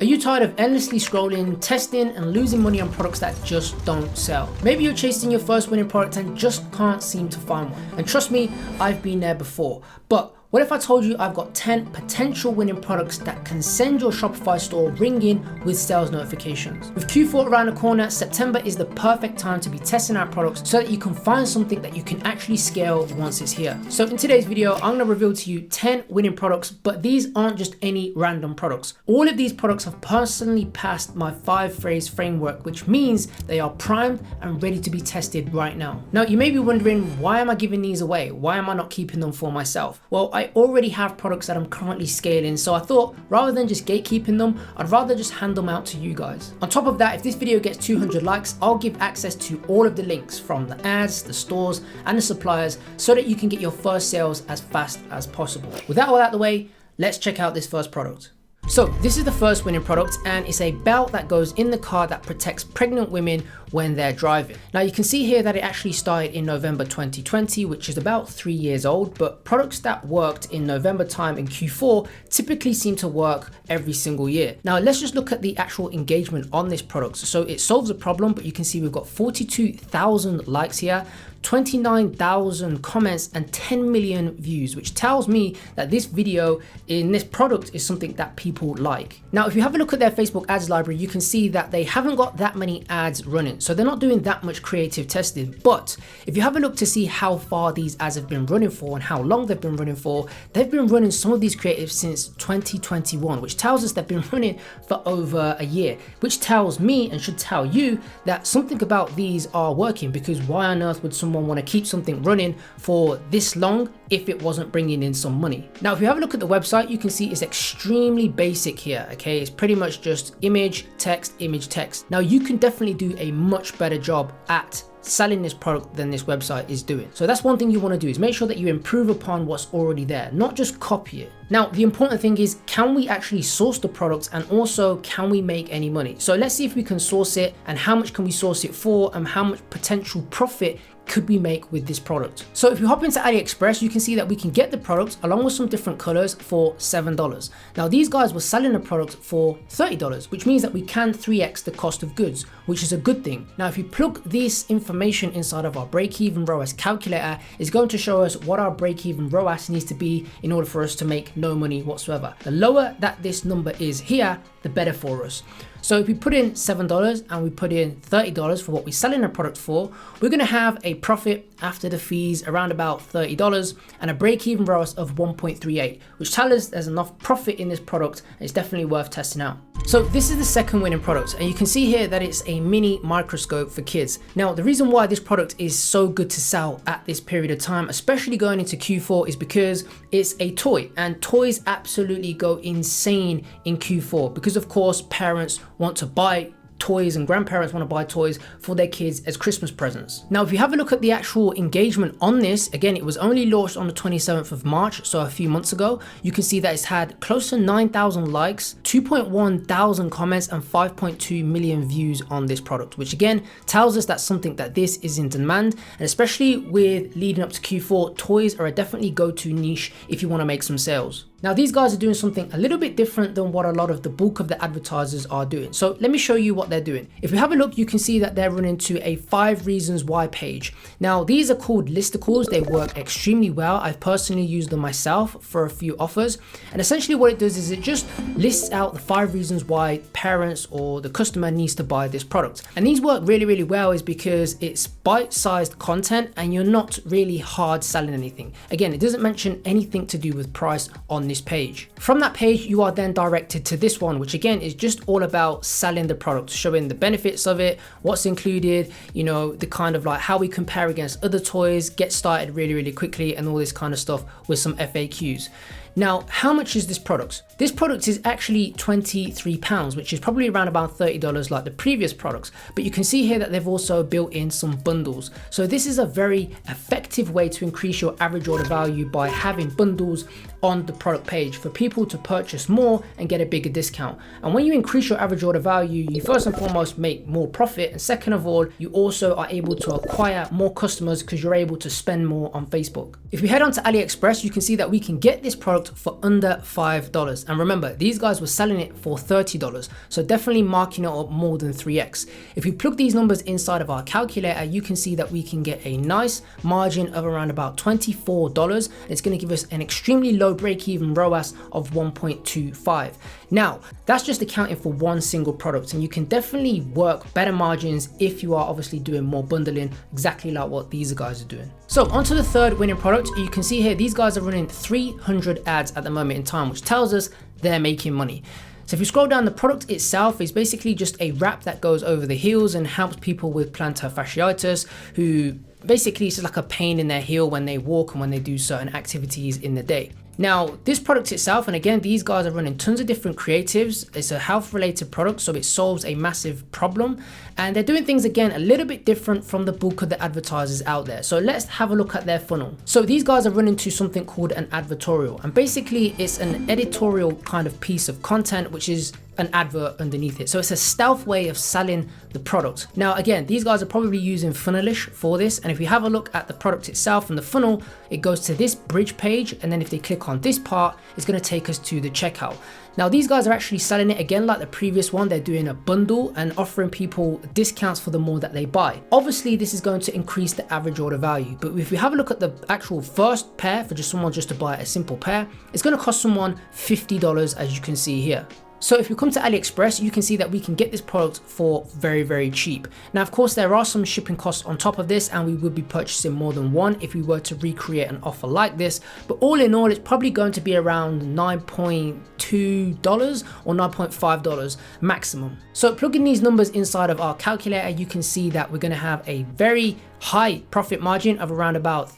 Are you tired of endlessly scrolling, testing, and losing money on products that just don't sell? Maybe you're chasing your first winning product and just can't seem to find one. And trust me, I've been there before. But what if I told you I've got 10 potential winning products that can send your Shopify store ringing with sales notifications? With Q4 around the corner, September is the perfect time to be testing out products so that you can find something that you can actually scale once it's here. So in today's video, I'm gonna reveal to you 10 winning products, but these aren't just any random products. All of these products have personally passed my 5-phrase framework, which means they are primed and ready to be tested right now. Now, you may be wondering, why am I giving these away? Why am I not keeping them for myself? Well, I already have products that I'm currently scaling, so I thought rather than just gatekeeping them, I'd rather just hand them out to you guys. On top of that, if this video gets 200 likes, I'll give access to all of the links from the ads, the stores, and the suppliers so that you can get your first sales as fast as possible. With that all out of the way, let's check out this first product. So this is the first winning product, and it's a belt that goes in the car that protects pregnant women when they're driving. Now you can see here that it actually started in November 2020, which is about 3 years old, but products that worked in November time in Q4 typically seem to work every single year. Now let's just look at the actual engagement on this product. So it solves a problem, but you can see we've got 42,000 likes here, 29,000 comments, and 10 million views, which tells me that this video in this product is something that people like. Now, if you have a look at their Facebook ads library, you can see that they haven't got that many ads running. So they're not doing that much creative testing. But if you have a look to see how far these ads have been running for and how long they've been running for, they've been running some of these creatives since 2021, which tells us they've been running for over a year, which tells me and should tell you that something about these are working, because why on earth would someone want to keep something running for this long if it wasn't bringing in some money? Now, if you have a look at the website, you can see it's extremely basic here, okay? It's pretty much just image, text, image, text. Now, you can definitely do a much better job at selling this product than this website is doing. So that's one thing you want to do, is make sure that you improve upon what's already there, not just copy it. Now, the important thing is, can we actually source the product, and also can we make any money? So let's see if we can source it, and how much can we source it for, and how much potential profit could we make with this product. So if you hop into AliExpress, you can see that we can get the product along with some different colors for $7. Now these guys were selling the product for $30, which means that we can 3x the cost of goods, which is a good thing. Now if you plug this information inside of our break-even ROAS calculator, it's going to show us what our break-even ROAS needs to be in order for us to make no money whatsoever. The lower that this number is here, the better for us. So if we put in $7 and we put in $30 for what we're selling the product for, we're going to have a profit after the fees around about $30 and a break-even ROAS of 1.38, which tells us there's enough profit in this product and it's definitely worth testing out. So this is the second winning product, and you can see here that it's a mini microscope for kids. Now the reason why this product is so good to sell at this period of time, especially going into Q4, is because it's a toy, and toys absolutely go insane in Q4 because of course parents want to buy toys and grandparents want to buy toys for their kids as Christmas presents. Now, if you have a look at the actual engagement on this, again, it was only launched on the 27th of March, so a few months ago. You can see that it's had close to 9,000 likes, 2.1 thousand comments, and 5.2 million views on this product, which again tells us that's something that this is in demand. And especially with leading up to Q4, toys are a definitely go-to niche if you want to make some sales. Now these guys are doing something a little bit different than what a lot of the bulk of the advertisers are doing. So let me show you what they're doing. If you have a look, you can see that they're running to a 5 reasons why page. Now these are called listicles. They work extremely well. I've personally used them myself for a few offers. And essentially what it does is it just lists out the 5 reasons why parents or the customer needs to buy this product. And these work really, really well is because it's bite-sized content and you're not really hard selling anything. Again, it doesn't mention anything to do with price on this page. From that page, you are then directed to this one, which again is just all about selling the product, showing the benefits of it, what's included, you know, the kind of like how we compare against other toys, get started really, really quickly, and all this kind of stuff with some FAQs. Now, how much is this product? This product is actually £23, which is probably around about $30 like the previous products. But you can see here that they've also built in some bundles. So this is a very effective way to increase your average order value by having bundles on the product page for people to purchase more and get a bigger discount. And when you increase your average order value, you first and foremost make more profit. And second of all, you also are able to acquire more customers because you're able to spend more on Facebook. If we head on to AliExpress, you can see that we can get this product product for under $5. And remember, these guys were selling it for $30. So definitely marking it up more than 3x. If we plug these numbers inside of our calculator, you can see that we can get a nice margin of around about $24. It's going to give us an extremely low break-even ROAS of 1.25. Now, that's just accounting for one single product, and you can definitely work better margins if you are obviously doing more bundling, exactly like what these guys are doing. So onto the third winning product. You can see here, these guys are running 300 ads at the moment in time, which tells us they're making money. So if you scroll down, the product itself is basically just a wrap that goes over the heels and helps people with plantar fasciitis who basically it's like a pain in their heel when they walk and when they do certain activities in the day. Now, this product itself, and again, these guys are running tons of different creatives. It's a health related product, so it solves a massive problem. And they're doing things, again, a little bit different from the bulk of the advertisers out there. So let's have a look at their funnel. So these guys are running to something called an advertorial. And basically, it's an editorial kind of piece of content, which is an advert underneath it. So it's a stealth way of selling the product. Now, again, these guys are probably using Funnelish for this. And if we have a look at the product itself and the funnel, it goes to this bridge page. And then if they click on this part, it's going to take us to the checkout. Now, these guys are actually selling it again like the previous one. They're doing a bundle and offering people discounts for the more that they buy. Obviously, this is going to increase the average order value. But if we have a look at the actual first pair for just someone just to buy a simple pair, it's going to cost someone $50, as you can see here. So if you come to AliExpress, you can see that we can get this product for very, very cheap. Now, of course, there are some shipping costs on top of this, and we would be purchasing more than one if we were to recreate an offer like this. But all in all, it's probably going to be around $9.2 or $9.5 maximum. So plugging these numbers inside of our calculator, you can see that we're going to have a very high profit margin of around about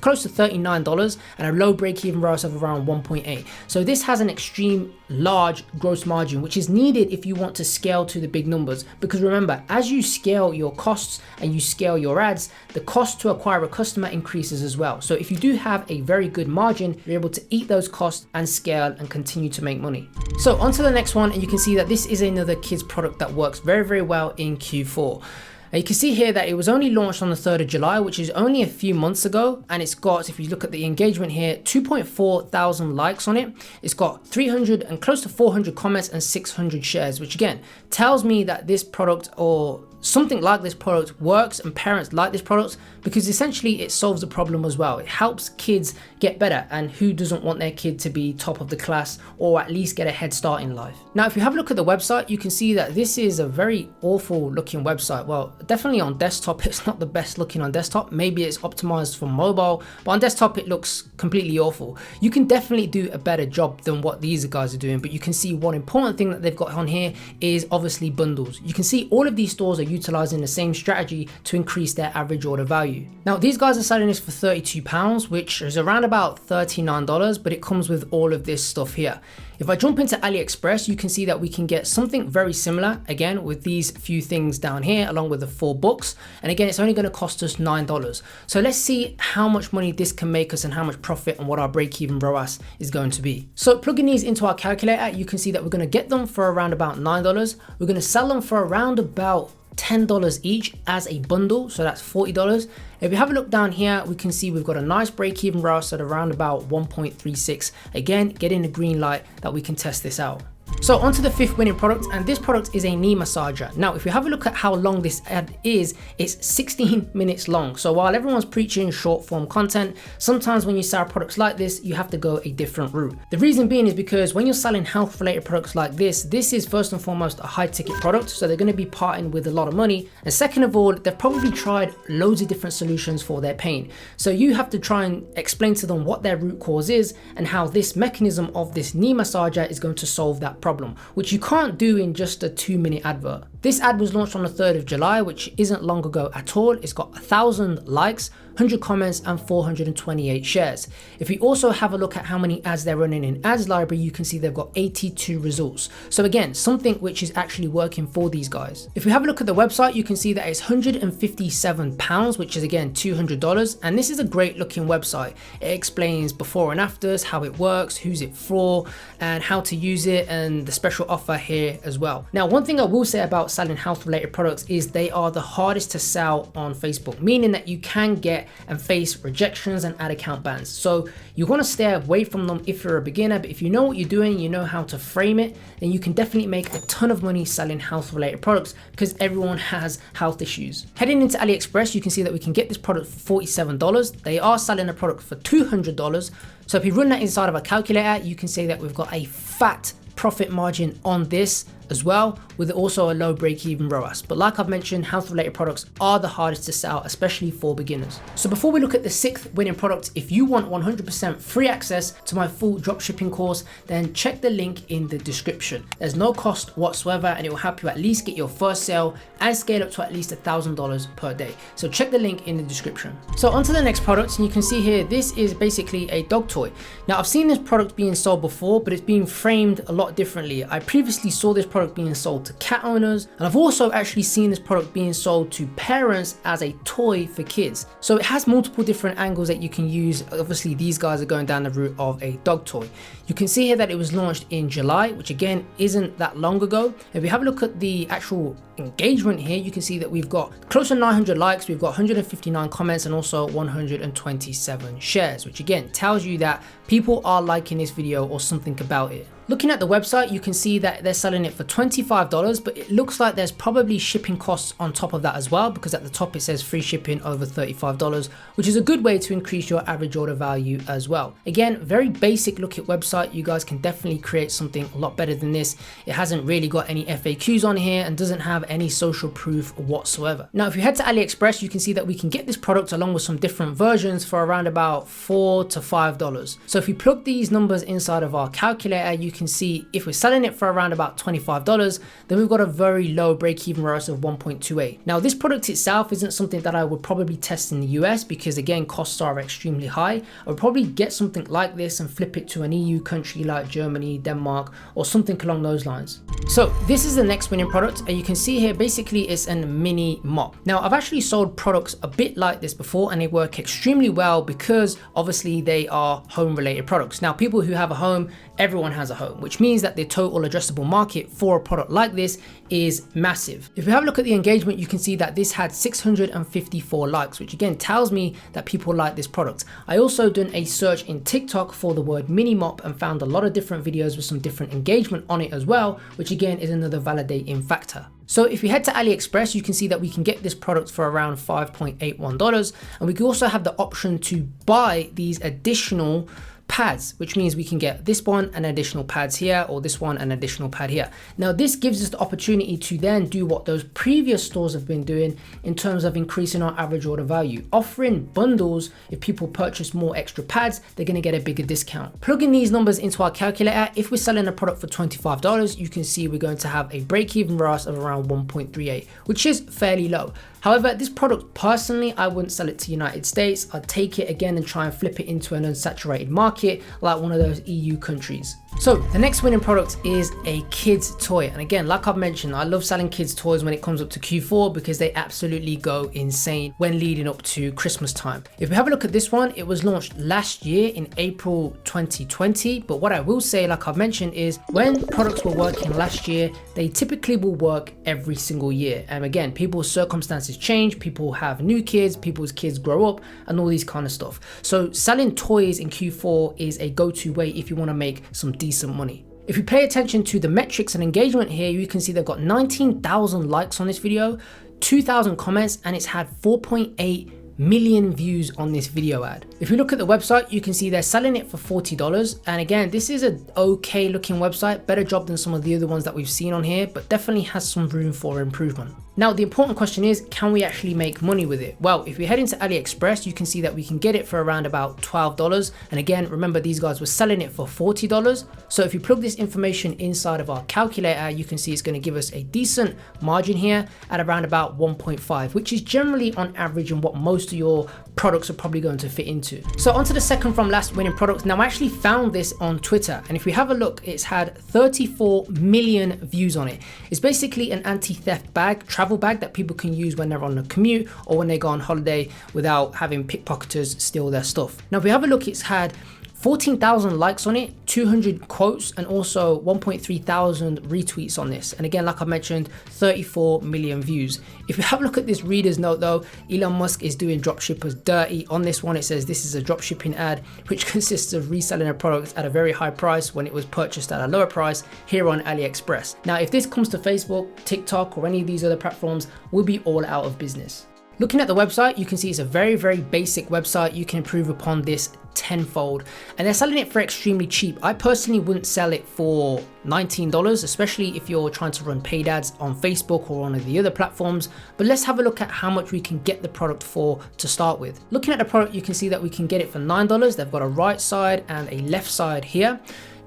close to $39 and a low break-even ROAS of around 1.8. So this has an extreme large gross margin, which is needed if you want to scale to the big numbers. Because remember, as you scale your costs and you scale your ads, the cost to acquire a customer increases as well. So if you do have a very good margin, you're able to eat those costs and scale and continue to make money. So on to the next one, and you can see that this is another kids product that works very, very well in Q4. And you can see here that it was only launched on the 3rd of July, which is only a few months ago. And it's got, if you look at the engagement here, 2.4 thousand likes on it. It's got 300 and close to 400 comments and 600 shares, which again tells me that this product or something like this product works and parents like this product, because essentially it solves the problem as well. It helps kids get better, and who doesn't want their kid to be top of the class or at least get a head start in life. Now, if you have a look at the website, you can see that this is a very awful looking website. Well, definitely on desktop, it's not the best looking on desktop. Maybe it's optimized for mobile, but on desktop, it looks completely awful. You can definitely do a better job than what these guys are doing, but you can see one important thing that they've got on here is obviously bundles. You can see all of these stores are utilizing the same strategy to increase their average order value. Now, these guys are selling this for £32, which is around about $39, but it comes with all of this stuff here. If I jump into AliExpress, you can see that we can get something very similar, again, with these few things down here, along with the 4 books. And again, it's only going to cost us $9. So let's see how much money this can make us and how much profit and what our break-even ROAS is going to be. So plugging these into our calculator, you can see that we're going to get them for around about $9. We're going to sell them for around about $10 each as a bundle, so that's $40. If we have a look down here, we can see we've got a nice break-even ROAS at around about 1.36. Again, getting a green light that we can test this out. So onto the 5th winning product, and this product is a knee massager. Now, if you have a look at how long this ad is, it's 16 minutes long. So while everyone's preaching short form content, sometimes when you sell products like this, you have to go a different route. The reason being is because when you're selling health related products like this is first and foremost a high ticket product. So they're going to be parting with a lot of money. And second of all, they've probably tried loads of different solutions for their pain. So you have to try and explain to them what their root cause is and how this mechanism of this knee massager is going to solve that problem, which you can't do in just a 2-minute advert. This ad was launched on the 3rd of July, which isn't long ago at all. It's got 1,000 likes, 100 comments and 428 shares. If we also have a look at how many ads they're running in ads library, you can see they've got 82 results. So again, something which is actually working for these guys. If we have a look at the website, you can see that it's £157, which is again $200. And this is a great looking website. It explains before and afters, how it works, who's it for, and how to use it, and the special offer here as well. Now, one thing I will say about about selling health related products is they are the hardest to sell on Facebook, meaning that you can get and face rejections and ad account bans. So you want to stay away from them if you're a beginner, but if you know what you're doing, you know how to frame it, then you can definitely make a ton of money selling health related products because everyone has health issues. Heading into AliExpress, you can see that we can get this product for $47. They are selling a product for $200. So if you run that inside of a calculator, you can see that we've got a fat profit margin on this as well, with also a low break-even ROAS. But like I've mentioned, health related products are the hardest to sell, especially for beginners. So before we look at the 6th winning product, if you want 100% free access to my full dropshipping course, then check the link in the description. There's no cost whatsoever, and it will help you at least get your first sale and scale up to at least $1,000 per day. So check the link in the description. So onto the next product, and you can see here, this is basically a dog toy. Now I've seen this product being sold before, but it's being framed a lot differently. I previously saw this product being sold to cat owners, and I've also actually seen this product being sold to parents as a toy for kids. So it has multiple different angles that you can use. Obviously these guys are going down the route of a dog toy. You can see here that it was launched in July, which again isn't that long ago. If we have a look at the actual engagement here, you can see that we've got close to 900 likes, we've got 159 comments, and also 127 shares, which again tells you that people are liking this video or something about it. Looking at the website, you can see that they're selling it for $25, but it looks like there's probably shipping costs on top of that as well, because at the top it says free shipping over $35, which is a good way to increase your average order value as well. Again, very basic look at website. You guys can definitely create something a lot better than this. It hasn't really got any FAQs on here and doesn't have any social proof whatsoever. Now, if you head to AliExpress, you can see that we can get this product along with some different versions for around about $4 to $5. So if you plug these numbers inside of our calculator, you can see if we're selling it for around about $25, then we've got a very low break-even ROAS of 1.28. Now, this product itself isn't something that I would probably test in the US because again, costs are extremely high. I would probably get something like this and flip it to an EU country like Germany, Denmark, or something along those lines. So this is the next winning product, and you can see here basically it's a mini mop. Now, I've actually sold products a bit like this before, and they work extremely well because obviously they are home related products. Now, people who have a home, everyone has a home, which means that the total addressable market for a product like this is massive. If we have a look at the engagement, you can see that this had 654 likes, which again tells me that people like this product. I also done a search in TikTok for the word mini mop and found a lot of different videos with some different engagement on it as well, which again is another validating factor. So if we head to AliExpress, you can see that we can get this product for around $5.81, and we can also have the option to buy these additional pads, which means we can get this one and additional pads here, or this one and additional pad here. Now, this gives us the opportunity to then do what those previous stores have been doing in terms of increasing our average order value, offering bundles. If people purchase more extra pads, they're going to get a bigger discount. Plugging these numbers into our calculator, if we're selling a product for $25, you can see we're going to have a break-even ROAS of around 1.38, which is fairly low. However, this product personally, I wouldn't sell it to United States. I'd take it again and try and flip it into an unsaturated market like one of those EU countries. So the next winning product is a kids toy. And again, like I've mentioned, I love selling kids toys when it comes up to Q4 because they absolutely go insane when leading up to Christmas time. If we have a look at this one, it was launched last year in April 2020. But what I will say, like I've mentioned, is when products were working last year, they typically will work every single year. And again, people's circumstances change, people have new kids, people's kids grow up, and all these kind of stuff. So selling toys in Q4 is a go-to way if you want to make some decent money. If you pay attention to the metrics and engagement here, you can see they've got 19,000 likes on this video, 2,000 comments, and it's had 4.8 million views on this video ad. If you look at the website, you can see they're selling it for $40. And again, this is an okay looking website, better job than some of the other ones that we've seen on here, but definitely has some room for improvement. Now, the important question is, can we actually make money with it? Well, if we head into AliExpress, you can see that we can get it for around about $12. And again, remember these guys were selling it for $40. So if you plug this information inside of our calculator, you can see it's going to give us a decent margin here at around about 1.5, which is generally on average and what most of your products are probably going to fit into. So onto the second from last winning product. Now, I actually found this on Twitter, and if we have a look, it's had 34 million views on it. It's basically an anti-theft bag, travel bag that people can use when they're on a commute or when they go on holiday without having pickpocketers steal their stuff. Now, if we have a look, it's had 14,000 likes on it, 200 quotes, and also 1.3 thousand retweets on this. And again, like I mentioned, 34 million views. If you have a look at this reader's note though, Elon Musk is doing dropshippers dirty. On this one, it says this is a dropshipping ad, which consists of reselling a product at a very high price when it was purchased at a lower price here on AliExpress. Now, if this comes to Facebook, TikTok, or any of these other platforms, we'll be all out of business. Looking at the website, you can see it's a very, very basic website. You can improve upon this tenfold, and they're selling it for extremely cheap. I personally wouldn't sell it for $19, especially if you're trying to run paid ads on Facebook or one of the other platforms. But let's have a look at how much we can get the product for to start with. Looking at the product, you can see that we can get it for $9. They've got a right side and a left side here.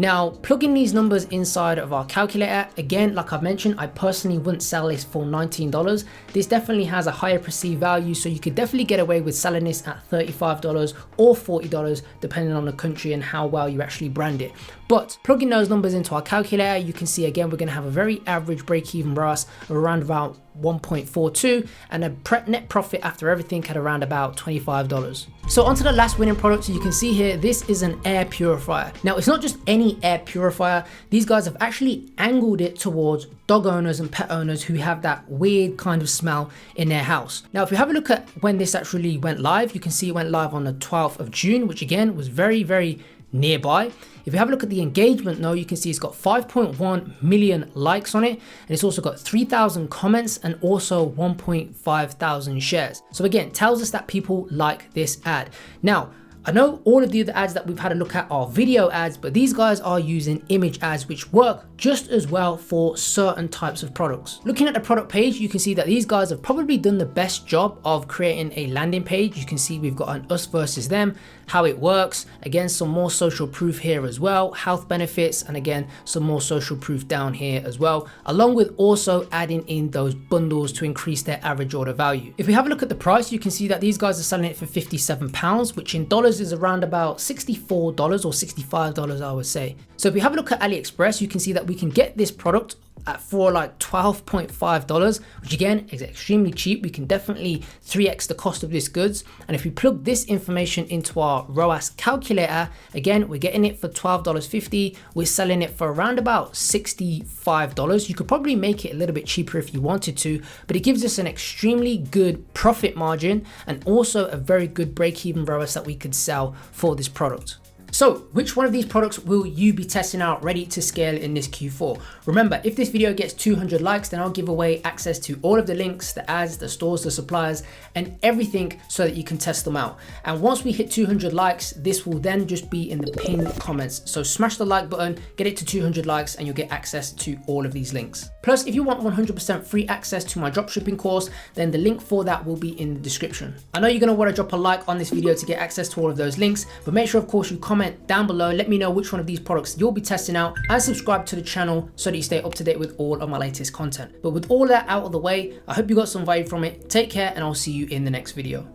Now, plugging these numbers inside of our calculator, again, like I've mentioned, I personally wouldn't sell this for $19. This definitely has a higher perceived value, so you could definitely get away with selling this at $35 or $40, depending on the country and how well you actually brand it. But plugging those numbers into our calculator, you can see again, we're gonna have a very average break-even ROAS of around about 1.42 and a net profit after everything at around about $25. So onto the last winning product. So you can see here, this is an air purifier. Now, it's not just any air purifier. These guys have actually angled it towards dog owners and pet owners who have that weird kind of smell in their house. Now, if you have a look at when this actually went live, you can see it went live on the 12th of June, which again was very, very nearby. If you have a look at the engagement though, you can see it's got 5.1 million likes on it, and it's also got 3,000 comments and also 1.5 thousand shares. So again, tells us that people like this ad. Now, I know all of the other ads that we've had a look at are video ads, but these guys are using image ads, which work just as well for certain types of products. Looking at the product page, you can see that these guys have probably done the best job of creating a landing page. You can see we've got an us versus them, how it works. Again, some more social proof here as well, health benefits, and again, some more social proof down here as well, along with also adding in those bundles to increase their average order value. If we have a look at the price, you can see that these guys are selling it for £57, which in dollars is around about $64 or $65, I would say. So if we have a look at AliExpress, you can see that we can get this product for like $12.5, which again is extremely cheap. We can definitely 3x the cost of this goods. And if we plug this information into our ROAS calculator, again, we're getting it for $12.50. We're selling it for around about $65. You could probably make it a little bit cheaper if you wanted to, but it gives us an extremely good profit margin and also a very good break-even ROAS that we could sell for this product. So which one of these products will you be testing out ready to scale in this Q4? Remember, if this video gets 200 likes, then I'll give away access to all of the links, the ads, the stores, the suppliers, and everything so that you can test them out. And once we hit 200 likes, this will then just be in the pinned comments. So smash the like button, get it to 200 likes, and you'll get access to all of these links. Plus, if you want 100% free access to my dropshipping course, then the link for that will be in the description. I know you're gonna wanna drop a like on this video to get access to all of those links, but make sure, of course, you comment down below, let me know which one of these products you'll be testing out, and subscribe to the channel so that you stay up to date with all of my latest content. But with all that out of the way, I hope you got some value from it. Take care, and I'll see you in the next video.